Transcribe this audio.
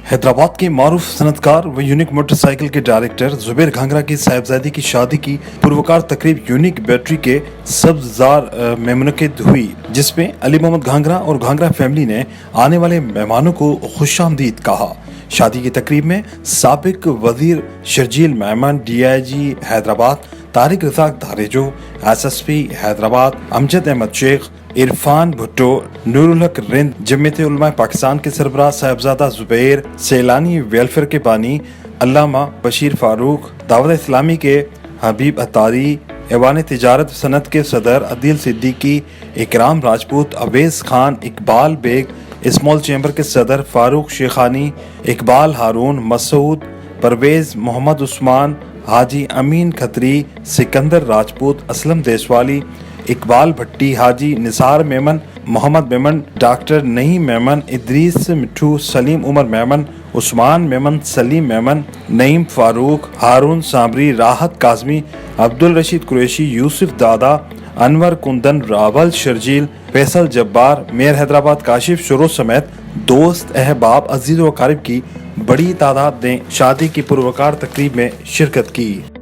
हैदराबाद के मारूफ सनतकार व unique motorcycle के डायरेक्टर जुबैर घांगरा की साहिबजादी की शादी की पुरवकार तकरीब यूनिक बैटरी के सब्ज़ार में मुनक़िद हुई, जिसमें अली मोहम्मद घांगरा और घांगरा फैमिली ने आने वाले मेहमानों को खुशामदीद कहा। शादी की तकरीब में साबिक वजीर शर्जील मेमन, DIG हैदराबाद तारिक रज़ाक धारेजो, SSP हैदराबाद अमजद अहमद शेख, इरफान भुट्टो, नूरुल हक रिंद, जमीयत उलमा पाकिस्तान के सरबराह साहिबजादा जुबैर, सैलानी वेलफेयर के बानी अल्लामा बशीर फारूक, दावत इस्लामी के हबीब अतारी, ऐवान तिजारत सनत के सदर अदील सिद्दीकी, इकराम राजपूत, अवेज खान, इकबाल बेग, स्मॉल चैम्बर के सदर फारूक शेखानी, इकबाल हारून, मसूद परवेज, मोहम्मद उस्मान, हाजी अमीन खत्री, सिकंदर राजपूत, असलम देशवाली, इकबाल भट्टी, हाजी निसार मेमन, मोहम्मद मेमन, डॉक्टर नईम मेमन, इदरीस मिठू, सलीम उमर मेमन, उस्मान मेमन, सलीम मेमन, नईम फारूक, हारून साबरी, राहत काजमी, अब्दुल रशीद कुरैशी, यूसुफ दादा, अनवर कुंदन, रावल शर्जील, फैसल जब्बार, मेयर हैदराबाद काशिफ शुरू समेत दोस्त, अहबाब, अजीज व अकारिब की बड़ी तादाद ने शादी की पुरवकार तकरीब में शिरकत की।